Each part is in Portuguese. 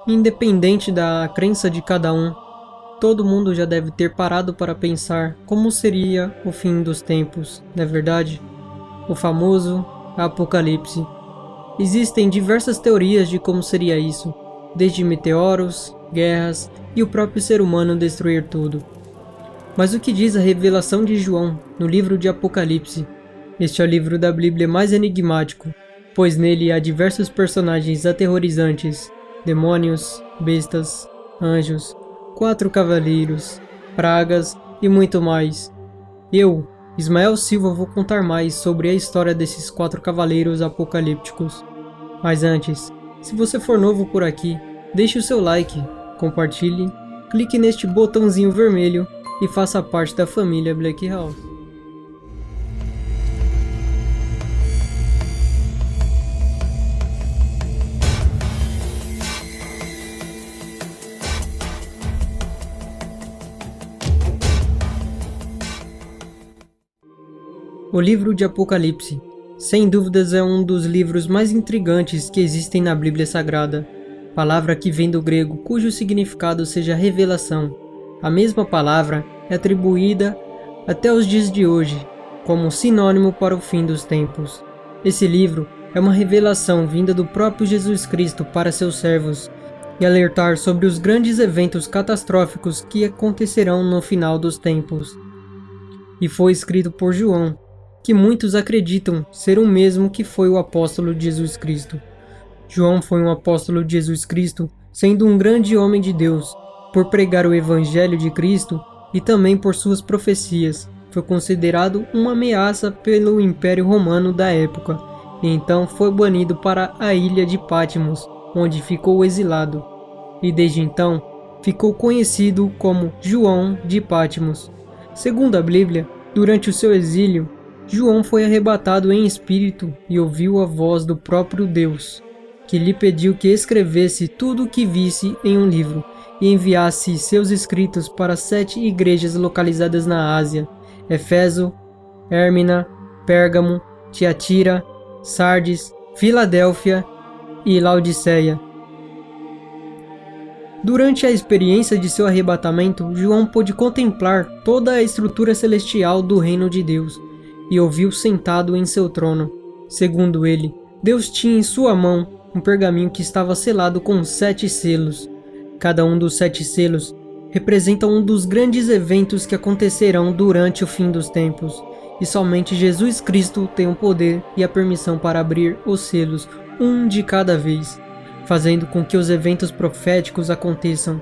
Independente da crença de cada um, todo mundo já deve ter parado para pensar como seria o fim dos tempos, não é verdade? O famoso Apocalipse. Existem diversas teorias de como seria isso, desde meteoros, guerras e o próprio ser humano destruir tudo. Mas o que diz a revelação de João no livro de Apocalipse? Este é o livro da Bíblia mais enigmático, pois nele há diversos personagens aterrorizantes, demônios, bestas, anjos, 4 cavaleiros, pragas e muito mais. Eu, Ismael Silva, vou contar mais sobre a história desses 4 cavaleiros apocalípticos. Mas antes, se você for novo por aqui, deixe o seu like, compartilhe, clique neste botãozinho vermelho e faça parte da família Black House. O livro de Apocalipse, sem dúvidas, é um dos livros mais intrigantes que existem na Bíblia Sagrada, palavra que vem do grego cujo significado seja revelação. A mesma palavra é atribuída até os dias de hoje como sinônimo para o fim dos tempos. Esse livro é uma revelação vinda do próprio Jesus Cristo para seus servos e alertar sobre os grandes eventos catastróficos que acontecerão no final dos tempos. E foi escrito por João, que muitos acreditam ser o mesmo que foi o apóstolo de Jesus Cristo. João foi um apóstolo de Jesus Cristo, sendo um grande homem de Deus, por pregar o evangelho de Cristo e também por suas profecias. Foi considerado uma ameaça pelo Império Romano da época, e então foi banido para a ilha de Patmos, onde ficou exilado. E desde então, ficou conhecido como João de Patmos. Segundo a Bíblia, durante o seu exílio, João foi arrebatado em espírito e ouviu a voz do próprio Deus, que lhe pediu que escrevesse tudo o que visse em um livro e enviasse seus escritos para 7 igrejas localizadas na Ásia: Éfeso, Érmina, Pérgamo, Tiatira, Sardes, Filadélfia e Laodiceia. Durante a experiência de seu arrebatamento, João pôde contemplar toda a estrutura celestial do reino de Deus e ouviu sentado em seu trono. Segundo ele, Deus tinha em sua mão um pergaminho que estava selado com 7 selos. Cada um dos 7 selos representa um dos grandes eventos que acontecerão durante o fim dos tempos, e somente Jesus Cristo tem o poder e a permissão para abrir os selos, um de cada vez, fazendo com que os eventos proféticos aconteçam.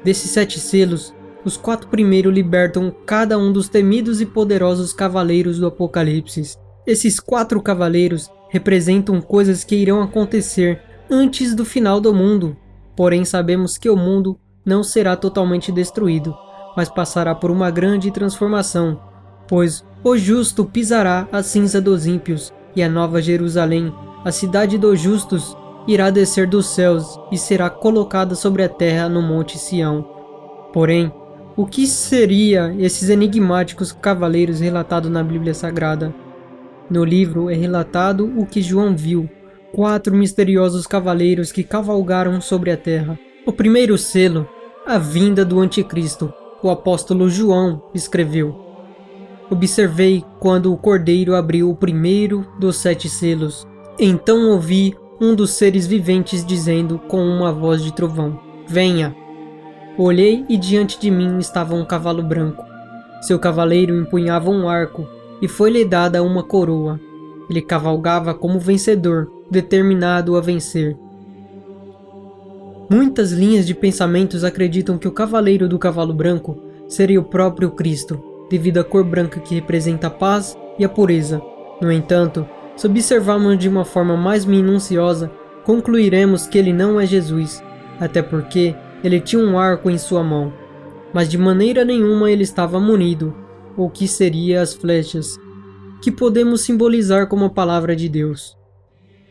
Desses 7 selos, os 4 primeiros libertam cada um dos temidos e poderosos cavaleiros do Apocalipse. Esses 4 cavaleiros representam coisas que irão acontecer antes do final do mundo. Porém, sabemos que o mundo não será totalmente destruído, mas passará por uma grande transformação, pois o justo pisará a cinza dos ímpios, e a nova Jerusalém, a cidade dos justos, irá descer dos céus e será colocada sobre a terra no Monte Sião. Porém, o que seria esses enigmáticos cavaleiros relatados na Bíblia Sagrada? No livro é relatado o que João viu: 4 misteriosos cavaleiros que cavalgaram sobre a terra. O primeiro selo, a vinda do Anticristo. O apóstolo João escreveu: observei quando o Cordeiro abriu o primeiro dos 7 selos. Então ouvi um dos seres viventes dizendo com uma voz de trovão: venha! Olhei e diante de mim estava um cavalo branco. Seu cavaleiro empunhava um arco e foi-lhe dada uma coroa. Ele cavalgava como vencedor, determinado a vencer. Muitas linhas de pensamentos acreditam que o cavaleiro do cavalo branco seria o próprio Cristo, devido à cor branca que representa a paz e a pureza. No entanto, se observarmos de uma forma mais minuciosa, concluiremos que ele não é Jesus, até porque ele tinha um arco em sua mão, mas de maneira nenhuma ele estava munido, ou que seria as flechas, que podemos simbolizar como a palavra de Deus.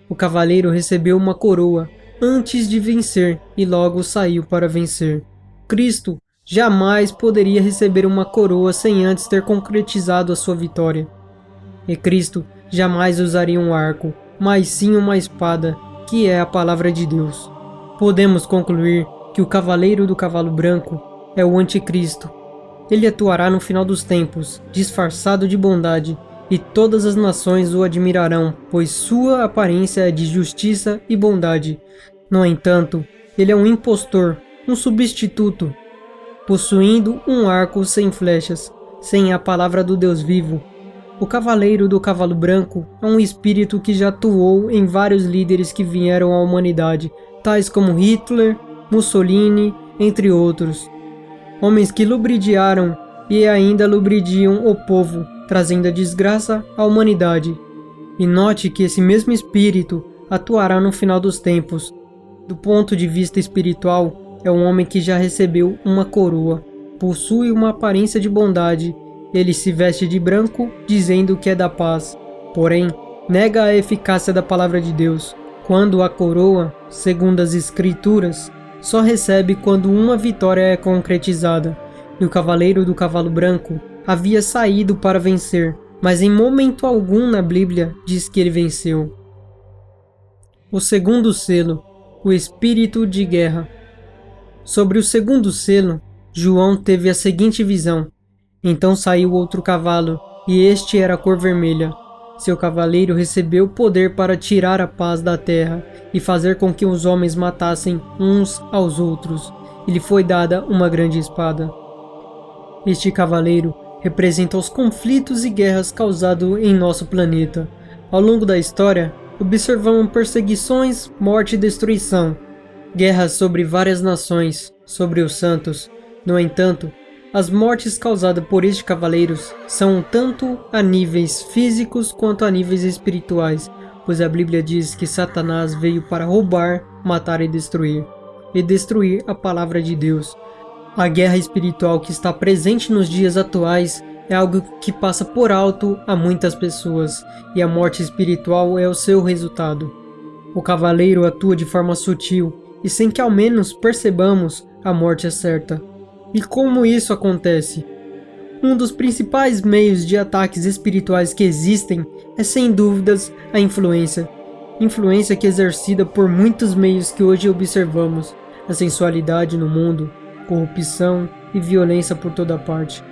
O cavaleiro recebeu uma coroa antes de vencer e logo saiu para vencer. Cristo jamais poderia receber uma coroa sem antes ter concretizado a sua vitória. E Cristo jamais usaria um arco, mas sim uma espada, que é a palavra de Deus. podemos concluir que o Cavaleiro do Cavalo Branco é o Anticristo. Ele atuará no final dos tempos, disfarçado de bondade, e todas as nações o admirarão, pois sua aparência é de justiça e bondade. No entanto, ele é um impostor, um substituto, possuindo um arco sem flechas, sem a palavra do Deus vivo. O Cavaleiro do Cavalo Branco é um espírito que já atuou em vários líderes que vieram à humanidade, tais como Hitler, Mussolini, entre outros. Homens que lubridiaram e ainda lubridiam o povo, trazendo a desgraça à humanidade. E note que esse mesmo espírito atuará no final dos tempos. Do ponto de vista espiritual, é um homem que já recebeu uma coroa, possui uma aparência de bondade. Ele se veste de branco, dizendo que é da paz. Porém, nega a eficácia da palavra de Deus, quando a coroa, segundo as Escrituras, só recebe quando uma vitória é concretizada. E o Cavaleiro do Cavalo Branco havia saído para vencer, mas em momento algum na Bíblia diz que ele venceu. O segundo selo, o espírito de guerra. Sobre o segundo selo, João teve a seguinte visão. Então saiu outro cavalo, e este era a cor vermelha. Seu cavaleiro recebeu poder para tirar a paz da terra e fazer com que os homens matassem uns aos outros. E lhe foi dada uma grande espada. Este cavaleiro representa os conflitos e guerras causados em nosso planeta. Ao longo da história, observamos perseguições, morte e destruição, guerras sobre várias nações, sobre os santos. No entanto, as mortes causadas por estes cavaleiros são tanto a níveis físicos quanto a níveis espirituais, pois a Bíblia diz que Satanás veio para roubar, matar e destruir a palavra de Deus. A guerra espiritual que está presente nos dias atuais é algo que passa por alto a muitas pessoas, e a morte espiritual é o seu resultado. O cavaleiro atua de forma sutil, e sem que ao menos percebamos, a morte é certa. E como isso acontece? Um dos principais meios de ataques espirituais que existem é sem dúvidas a influência. Influência que é exercida por muitos meios que hoje observamos, a sensualidade no mundo, corrupção e violência por toda parte.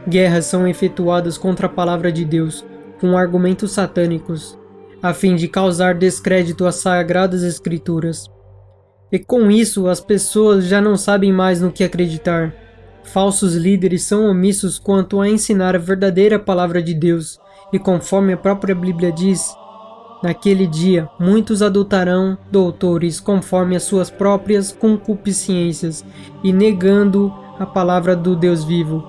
Guerras são efetuadas contra a palavra de Deus, com argumentos satânicos, a fim de causar descrédito às sagradas escrituras. E com isso as pessoas já não sabem mais no que acreditar. Falsos líderes são omissos quanto a ensinar a verdadeira palavra de Deus, e conforme a própria Bíblia diz, naquele dia muitos adotarão doutores conforme as suas próprias concupiscências, e negando a palavra do Deus vivo.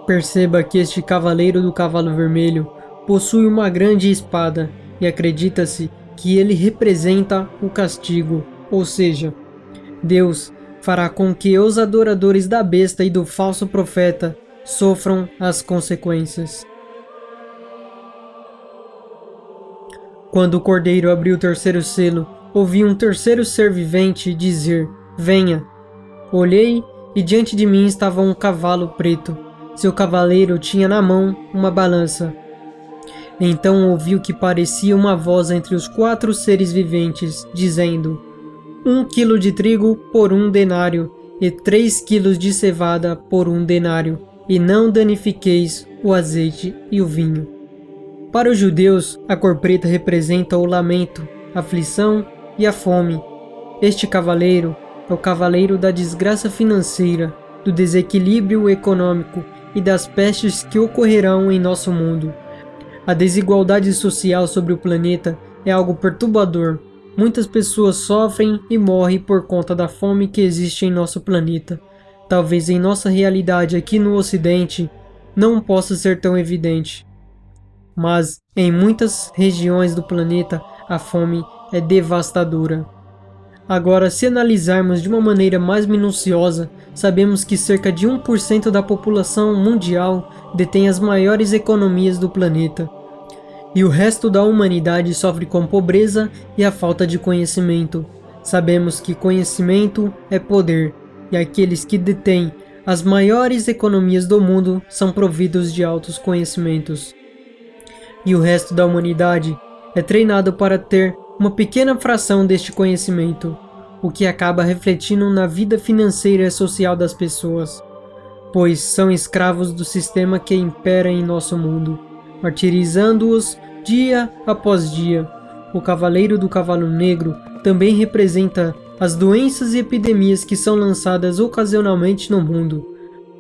Perceba que este cavaleiro do cavalo vermelho possui uma grande espada, e acredita-se que ele representa o castigo, ou seja, Deus fará com que os adoradores da besta e do falso profeta sofram as consequências. Quando o cordeiro abriu o terceiro selo, ouvi um terceiro ser vivente dizer: "Venha." Olhei e diante de mim estava um cavalo preto. Seu cavaleiro tinha na mão uma balança. Então ouvi o que parecia uma voz entre os 4 seres viventes, dizendo: 1 quilo de trigo por 1 denário, e 3 quilos de cevada por 1 denário, e não danifiqueis o azeite e o vinho. Para os judeus, a cor preta representa o lamento, a aflição e a fome. Este cavaleiro é o cavaleiro da desgraça financeira, do desequilíbrio econômico e das pestes que ocorrerão em nosso mundo. A desigualdade social sobre o planeta é algo perturbador. Muitas pessoas sofrem e morrem por conta da fome que existe em nosso planeta. Talvez em nossa realidade aqui no Ocidente não possa ser tão evidente. Mas em muitas regiões do planeta a fome é devastadora. Agora, se analisarmos de uma maneira mais minuciosa, sabemos que cerca de 1% da população mundial detém as maiores economias do planeta. E o resto da humanidade sofre com pobreza e a falta de conhecimento. Sabemos que conhecimento é poder, e aqueles que detêm as maiores economias do mundo são providos de altos conhecimentos. E o resto da humanidade é treinado para ter uma pequena fração deste conhecimento. o que acaba refletindo na vida financeira e social das pessoas, pois são escravos do sistema que impera em nosso mundo, martirizando-os dia após dia. O Cavaleiro do Cavalo Negro também representa as doenças e epidemias que são lançadas ocasionalmente no mundo.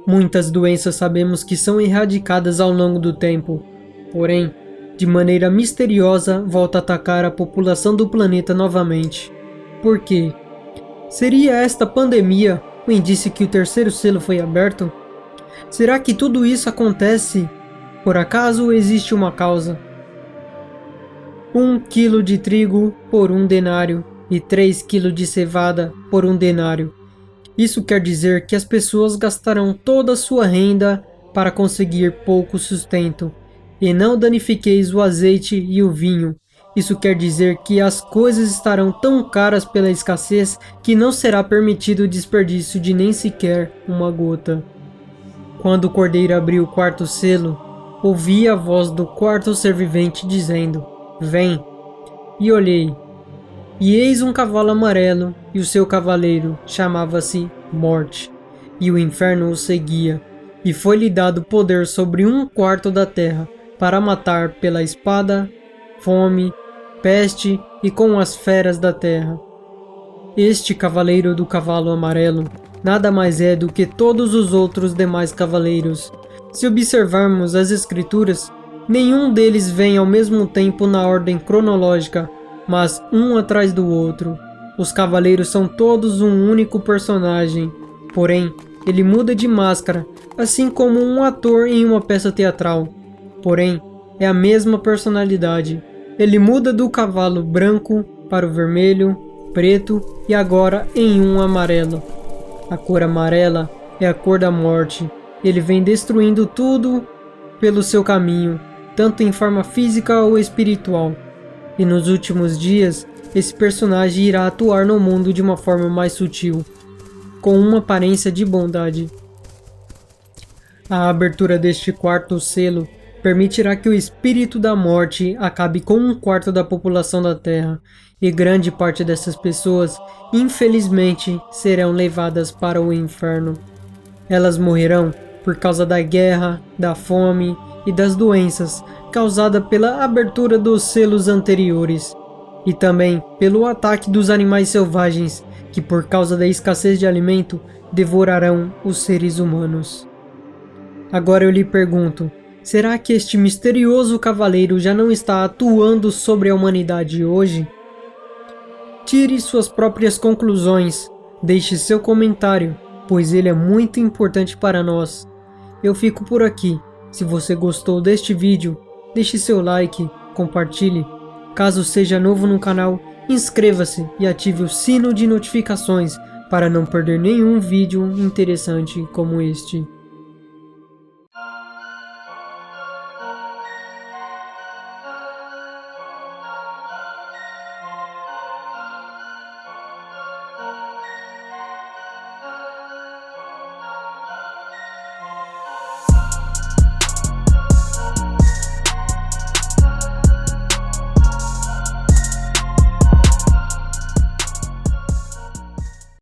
Muitas doenças sabemos que são erradicadas ao longo do tempo, porém, de maneira misteriosa, volta a atacar a população do planeta novamente. Por quê? Seria esta pandemia o indício que o terceiro selo foi aberto? Será que tudo isso acontece por acaso ou existe uma causa? 1 quilo de trigo por 1 denário e 3 quilos de cevada por 1 denário. Isso quer dizer que as pessoas gastarão toda a sua renda para conseguir pouco sustento. E não danifiqueis o azeite e o vinho. Isso quer dizer que as coisas estarão tão caras pela escassez que não será permitido o desperdício de nem sequer uma gota. Quando o cordeiro abriu o quarto selo, ouvi a voz do quarto ser vivente dizendo: Vem. E olhei, e eis um cavalo amarelo, e o seu cavaleiro chamava-se Morte, e o inferno o seguia, e foi-lhe dado poder sobre 1/4 da terra, para matar pela espada, fome, peste e com as feras da terra. Este cavaleiro do cavalo amarelo nada mais é do que todos os outros demais cavaleiros. Se observarmos as escrituras, nenhum deles vem ao mesmo tempo na ordem cronológica, mas um atrás do outro. Os cavaleiros são todos um único personagem, porém, ele muda de máscara, assim como um ator em uma peça teatral. Porém, é a mesma personalidade. Ele muda do cavalo branco para o vermelho, preto e agora em um amarelo. A cor amarela é a cor da morte. Ele vem destruindo tudo pelo seu caminho, tanto em forma física ou espiritual. E nos últimos dias, esse personagem irá atuar no mundo de uma forma mais sutil, com uma aparência de bondade. A abertura deste quarto selo permitirá que o espírito da morte acabe com 1/4 da população da Terra, e grande parte dessas pessoas, infelizmente, serão levadas para o inferno. Elas morrerão por causa da guerra, da fome e das doenças causada pela abertura dos selos anteriores, e também pelo ataque dos animais selvagens, que por causa da escassez de alimento, devorarão os seres humanos. Agora eu lhe pergunto, será que este misterioso cavaleiro já não está atuando sobre a humanidade hoje? Tire suas próprias conclusões, deixe seu comentário, pois ele é muito importante para nós. Eu fico por aqui. Se você gostou deste vídeo, deixe seu like, compartilhe. Caso seja novo no canal, inscreva-se e ative o sino de notificações para não perder nenhum vídeo interessante como este.